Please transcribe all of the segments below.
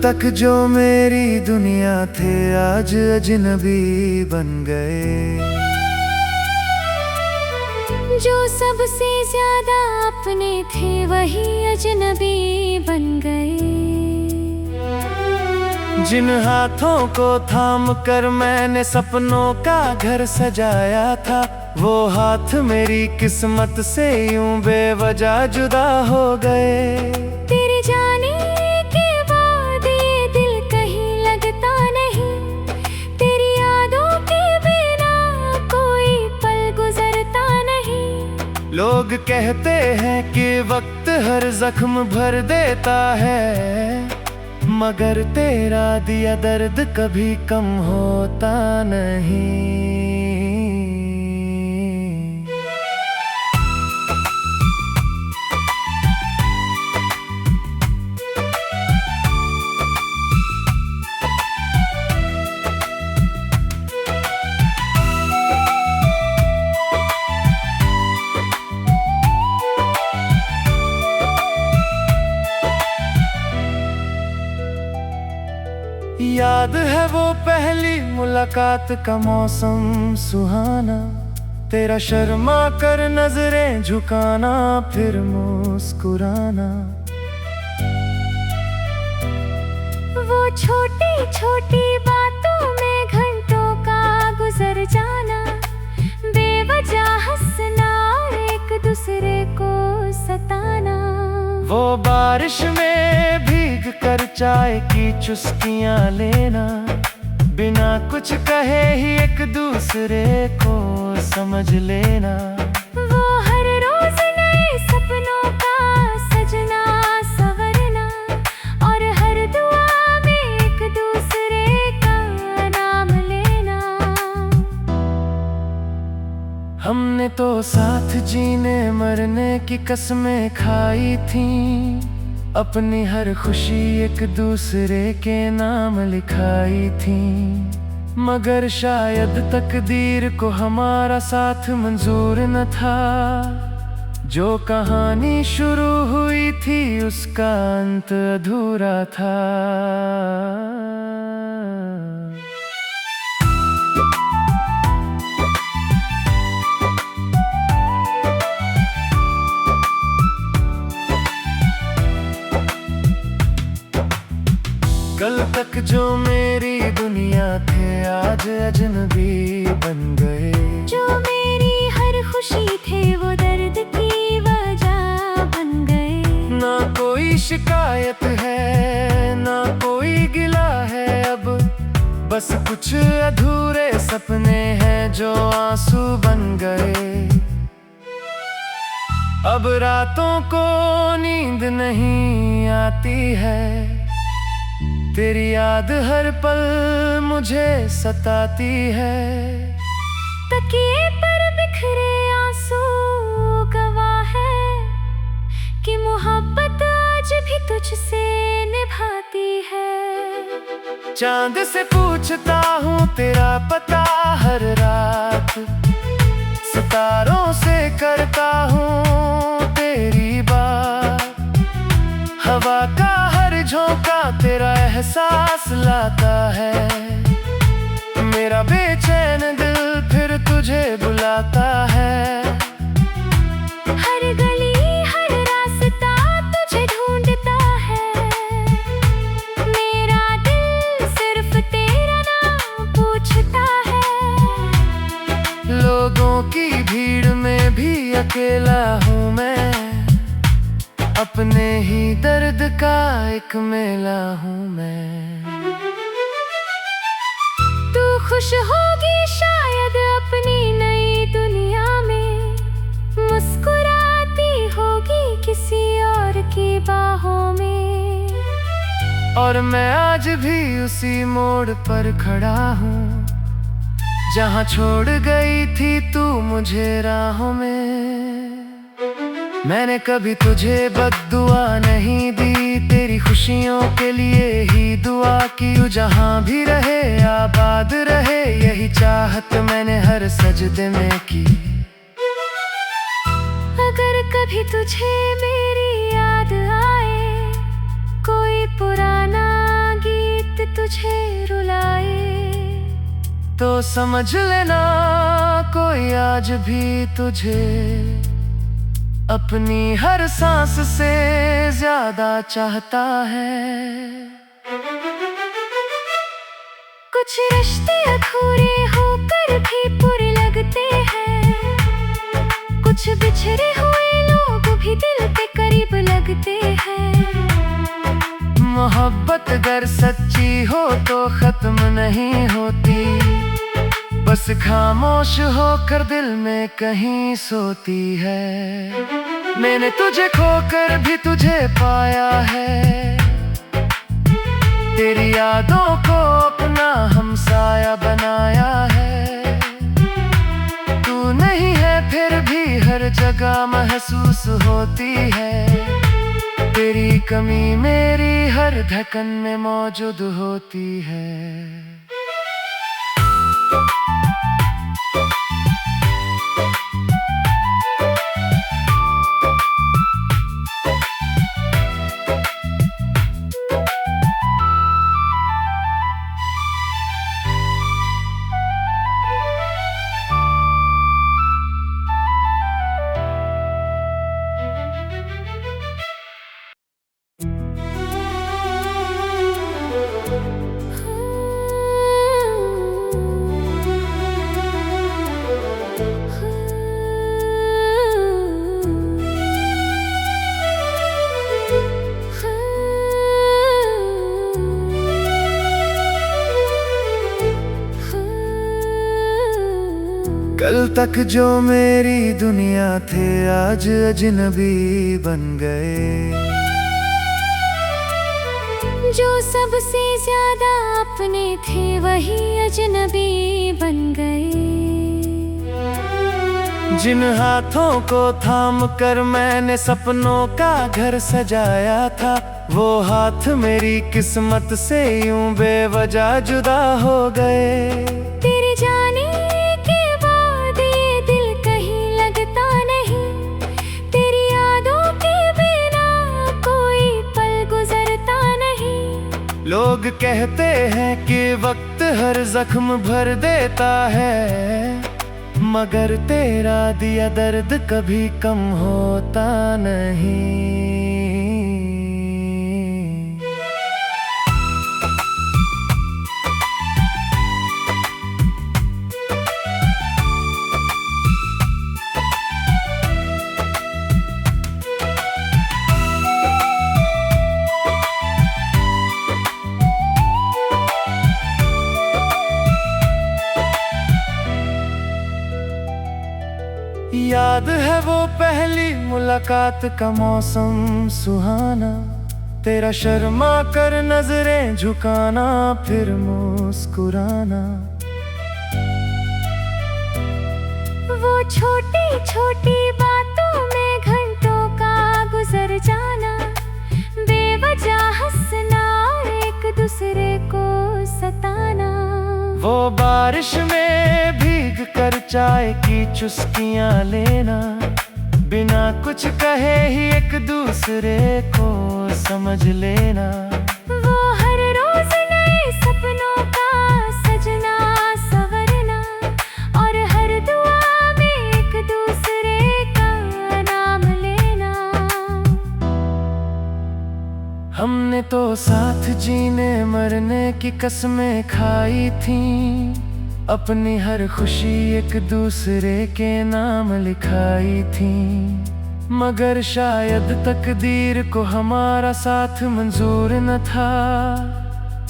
तक जो मेरी दुनिया थे आज अजनबी बन गए। जो सबसे ज्यादा अपने थे वही अजनबी बन गए। जिन हाथों को थाम कर मैंने सपनों का घर सजाया था, वो हाथ मेरी किस्मत से यूं बेवजह जुदा हो गए। तेरे जाने के बाद ये दिल कहीं लगता नहीं, तेरी यादों के बिना कोई पल गुजरता नहीं। लोग कहते हैं कि वक्त हर जख्म भर देता है, मगर तेरा दिया दर्द कभी कम होता नहीं। याद है वो पहली मुलाकात का मौसम सुहाना, तेरा शर्मा कर नजरें झुकाना फिर मुस्कुराना। वो छोटी छोटी बातों में घंटों का गुजर जाना, बेवजह हंसना और एक दूसरे को सताना। वो बारिश में भीग कर चाय की चुस्कियां लेना, बिना कुछ कहे ही एक दूसरे को समझ लेना। वो हर रोज नए सपनों का सजना संवरना, और हर दुआ में एक दूसरे का नाम लेना। हमने तो साथ जीने मरने की कसमें खाई थी, अपनी हर खुशी एक दूसरे के नाम लिखाई थी। मगर शायद तकदीर को हमारा साथ मंजूर न था, जो कहानी शुरू हुई थी उसका अंत अधूरा था। कल तक जो मेरी दुनिया थे आज अजनबी बन गए। जो मेरी हर खुशी थे वो दर्द की वजह बन गए। ना कोई शिकायत है ना कोई गिला है अब, बस कुछ अधूरे सपने हैं जो आंसू बन गए। अब रातों को नींद नहीं आती है, तेरी याद हर पल मुझे सताती है। तकिए पर बिखरे आंसू गवाह है कि मोहब्बत आज भी तुझसे निभाती है। चांद से पूछता हूँ तेरा पता हर रात, सितारों से करता हूँ तेरी बात। हवा का हर झोंका तेरा एहसास लाता है, मेरा बेचैन दिल फिर तुझे बुलाता है। हर गली हर रास्ता तुझे ढूंढता है, मेरा दिल सिर्फ तेरा नाम पूछता है। लोगों की भीड़ में भी अकेला हूँ मैं, अपने ही दर्द का एक मेला हूँ मैं। तू खुश होगी शायद अपनी नई दुनिया में, मुस्कुराती होगी किसी और की बाहों में। और मैं आज भी उसी मोड़ पर खड़ा हूँ, जहाँ छोड़ गई थी तू मुझे राहों में। मैंने कभी तुझे बद्दुआ नहीं दी, तेरी खुशियों के लिए ही दुआ की। तू जहाँ भी रहे आबाद रहे, यही चाहत मैंने हर सजदे में की। अगर कभी तुझे मेरी याद आए, कोई पुराना तुझे रुलाए, तो समझ लेना कोई आज भी तुझे अपनी हर सांस से ज्यादा चाहता है। कुछ रिश्ते अधूरे होकर भी पूरे लगते हैं, कुछ बिछड़े हुए लोग भी दिल के करीब लगते हैं। मोहब्बत अगर सच्ची हो तो खत्म नहीं होती, बस खामोश होकर दिल में कहीं सोती है। मैंने तुझे खोकर भी तुझे पाया है, तेरी यादों को अपना हमसाया बनाया है। तू नहीं है फिर भी हर जगह महसूस होती है, तेरी कमी मेरी हर धड़कन में मौजूद होती है। कल तक जो मेरी दुनिया थे आज अजनबी बन गए, जो सबसे ज्यादा अपने थे वही अजनबी बन गए। जिन हाथों को थाम कर मैंने सपनों का घर सजाया था, वो हाथ मेरी किस्मत से यूं बेवजह जुदा हो गए। तेरे जाने के बाद ये दिल कहीं लगता नहीं, तेरी यादों के बिना कोई पल गुजरता नहीं। लोग कहते हैं कि वक्त हर जख्म भर देता है, मगर तेरा दिया दर्द कभी कम होता नहीं। याद है वो पहली मुलाकात का मौसम सुहाना, तेरा शर्मा कर नजरें झुकाना फिर मुस्कुराना। वो छोटी छोटी बातों में घंटों का गुजर जाना, बेवजह हंसना और एक दूसरे को सताना। वो बारिश में भीग कर चाय की चुस्कियां लेना, बिना कुछ कहे ही एक दूसरे को समझ लेना। वो हर रोज नए सपनों का सजना संवरना, और हर दुआ में एक दूसरे का नाम लेना। हमने तो साथ जीने मरने की कसमें खाई थी, अपनी हर खुशी एक दूसरे के नाम लिखाई थी। मगर शायद तकदीर को हमारा साथ मंजूर न था,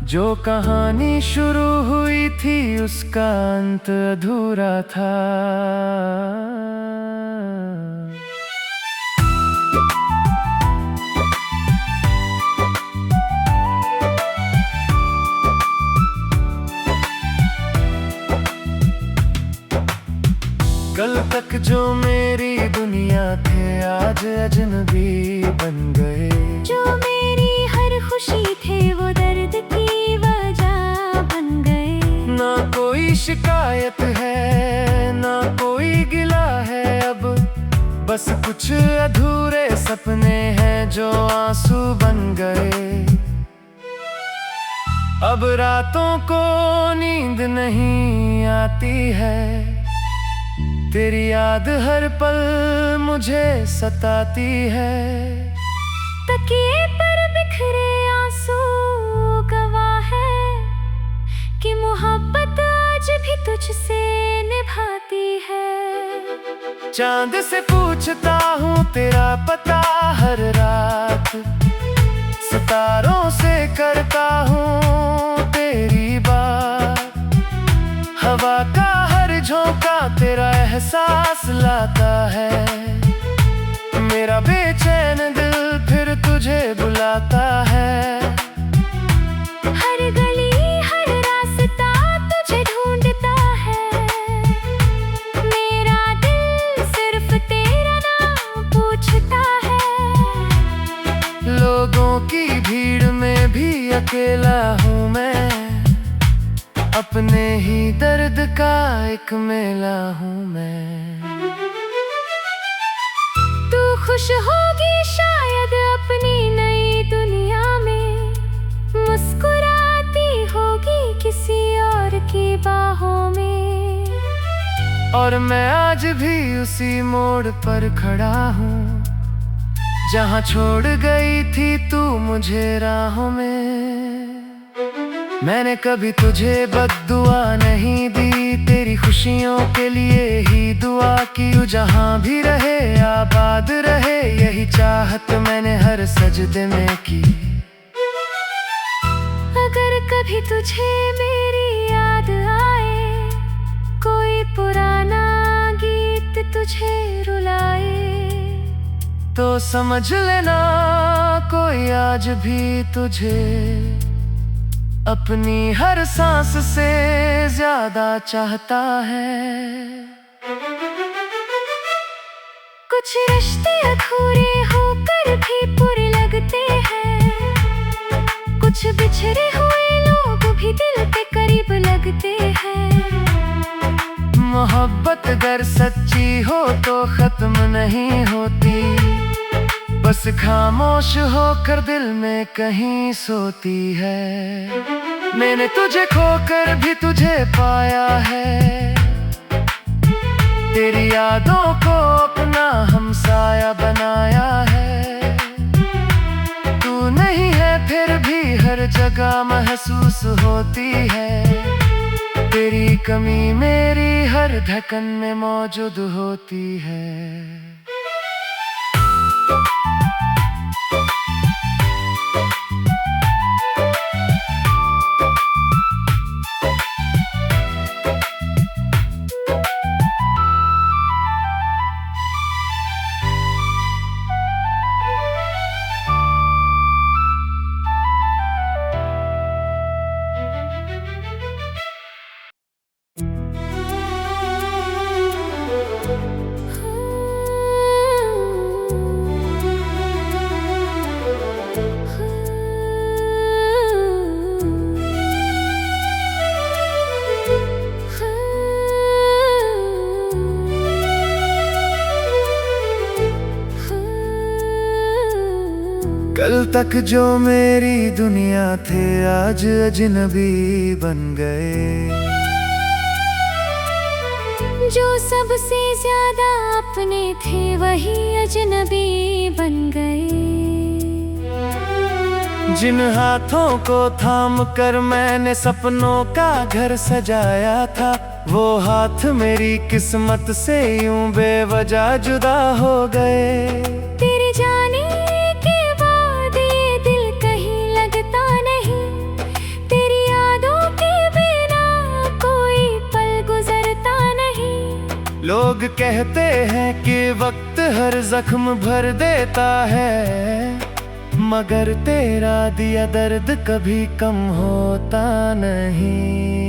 जो कहानी शुरू हुई थी उसका अंत अधूरा था। कल तक जो मेरी दुनिया थे आज अजनबी बन गए, जो मेरी हर खुशी थे वो दर्द की वजह बन गए। ना कोई शिकायत है ना कोई गिला है अब, बस कुछ अधूरे सपने हैं जो आंसू बन गए। अब रातों को नींद नहीं आती है, तेरी याद हर पल मुझे सताती है। तकिए पर बिखरे आंसू गवाह है कि मोहब्बत आज भी तुझसे निभाती है। चांद से पूछता हूँ तेरा पता हर रात, सितारों से करता हूँ तेरी बात। हवा का हर झोंका तेरा एहसास लाता है, मेरा बेचैन दिल फिर तुझे बुलाता है। हर गली हर रास्ता तुझे ढूंढता है, मेरा दिल सिर्फ तेरा नाम पूछता है। लोगों की भीड़ में भी अकेला हूँ मैं, अपने ही दर्द का एक मेला हूँ मैं। तू खुश होगी शायद अपनी नई दुनिया में, मुस्कुराती होगी किसी और की बाहों में। और मैं आज भी उसी मोड़ पर खड़ा हूँ, जहाँ छोड़ गई थी तू मुझे राहों में। मैंने कभी तुझे बद्दुआ नहीं दी, तेरी खुशियों के लिए ही दुआ की। तू जहाँ भी रहे आबाद रहे, यही चाहत मैंने हर सजदे में की। अगर कभी तुझे मेरी याद आए, कोई पुराना गीत तुझे रुलाए, तो समझ लेना कोई आज भी तुझे अपनी हर सांस से ज्यादा चाहता है। कुछ रिश्ते अधूरे होकर भी पूरे लगते हैं, कुछ बिछड़े हुए लोग भी दिल के करीब लगते हैं। मोहब्बत अगर सच्ची हो तो खत्म नहीं होती, बस खामोश होकर दिल में कहीं सोती है। मैंने तुझे खोकर भी तुझे पाया है, तेरी यादों को अपना हमसाया बनाया है। तू नहीं है फिर भी हर जगह महसूस होती है, तेरी कमी मेरी हर धड़कन में मौजूद होती है। कल तक जो मेरी दुनिया थे आज अजनबी बन गए, जो सबसे ज्यादा अपने थे वही अजनबी बन गए। जिन हाथों को थाम कर मैंने सपनों का घर सजाया था, वो हाथ मेरी किस्मत से यूं बेवजह जुदा हो गए। तेरे जाने के बाद ये दिल कहीं लगता नहीं, तेरी यादों के बिना कोई पल गुजरता नहीं। लोग कहते हैं कि वक्त हर जख्म भर देता है, मगर तेरा दिया दर्द कभी कम होता नहीं।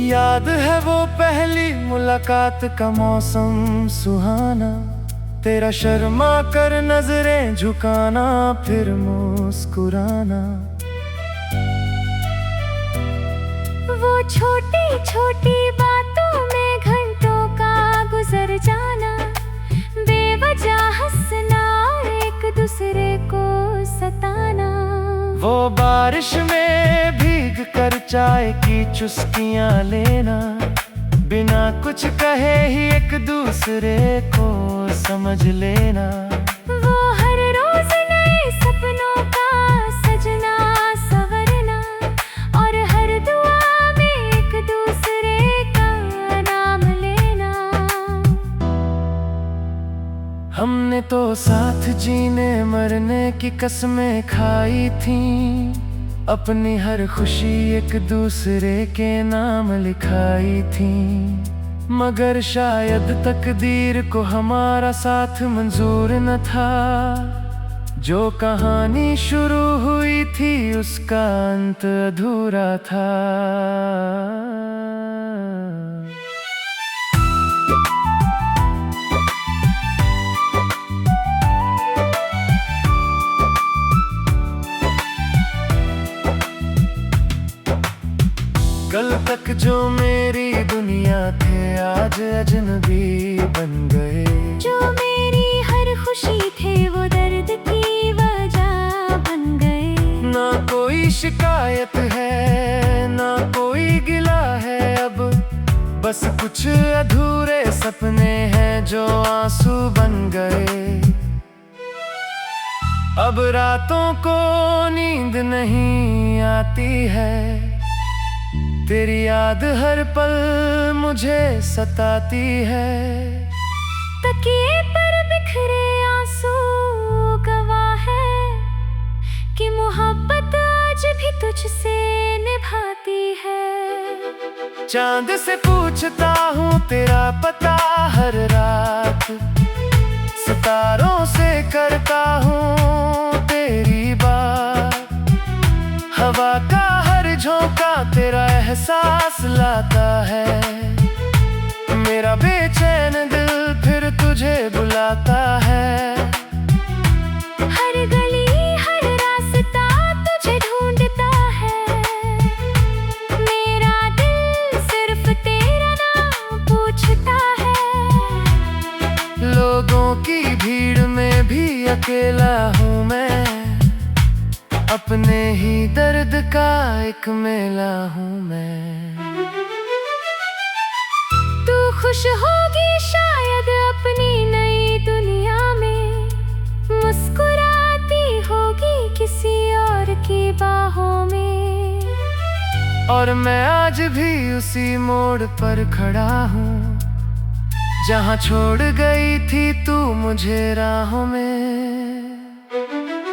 याद है वो पहली मुलाकात मुलाकात का मौसम सुहाना, तेरा शर्मा कर नजरें झुकाना, फिर मुस्कुराना। वो छोटी छोटी बातों में घंटों का गुजर जाना, बेवजह हंसना और एक दूसरे को सताना। वो बारिश में भीग कर चाय की चुस्कियां लेना, बिना कुछ कहे ही एक दूसरे को समझ लेना। वो हर रोज नए सपनों का सजना संवरना, और हर दुआ में एक दूसरे का नाम लेना। हमने तो साथ जीने मरने की कसमें खाई थी, अपनी हर खुशी एक दूसरे के नाम लिखाई थी। मगर शायद तकदीर को हमारा साथ मंजूर न था, जो कहानी शुरू हुई थी उसका अंत अधूरा था। कल तक जो मेरी दुनिया थे आज अजनबी बन गए, जो मेरी हर खुशी थे वो दर्द की वजह बन गए। ना कोई शिकायत है ना कोई गिला है अब, बस कुछ अधूरे सपने हैं जो आंसू बन गए। अब रातों को नींद नहीं आती है, तेरी याद हर पल मुझे सताती है। तकिए पर बिखरे आंसू गवाह है कि मोहब्बत आज भी तुझसे निभाती है। चांद से पूछता हूँ तेरा पता हर रात, सितारों से करता हूँ तेरी बात। हवा का हर झोंका तेरा एहसास लाता है, मेरा बेचैन दिल फिर तुझे बुलाता है। हर गली हर रास्ता तुझे ढूंढता है, मेरा दिल सिर्फ तेरा नाम पूछता है। लोगों की भीड़ में भी अकेला हूँ मैं, अपने ही दर्द का एक मेला हूँ मैं। तू खुश होगी शायद अपनी नई दुनिया में, मुस्कुराती होगी किसी और की बाहों में। और मैं आज भी उसी मोड़ पर खड़ा हूँ, जहाँ छोड़ गई थी तू मुझे राहों में।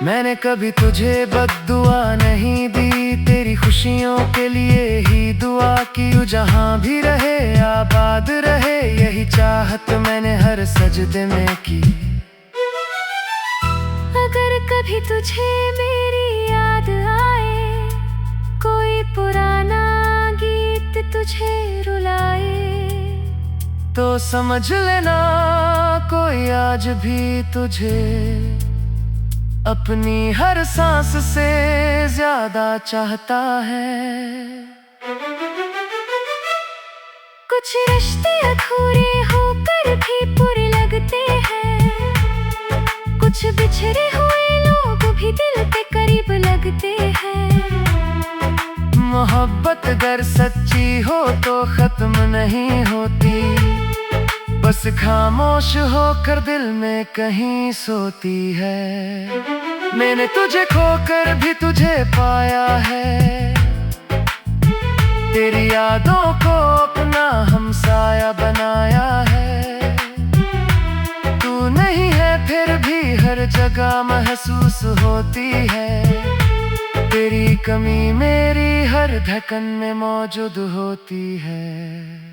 मैंने कभी तुझे बद्दुआ नहीं दी, तेरी खुशियों के लिए ही दुआ की। तू जहाँ भी रहे आबाद रहे, यही चाहत मैंने हर सजदे में की। अगर कभी तुझे मेरी याद आए, कोई पुराना गीत तुझे रुलाए, तो समझ लेना कोई आज भी तुझे अपनी हर सांस से ज्यादा चाहता है। कुछ रिश्ते अधूरे होकर भी पूरे लगते हैं, कुछ बिछड़े हुए लोग भी दिल के करीब लगते हैं। मोहब्बत अगर सच्ची हो तो खत्म नहीं होती, बस खामोश होकर दिल में कहीं सोती है। मैंने तुझे खोकर भी तुझे पाया है, तेरी यादों को अपना हमसाया बनाया है। तू नहीं है फिर भी हर जगह महसूस होती है, तेरी कमी मेरी हर धड़कन में मौजूद होती है।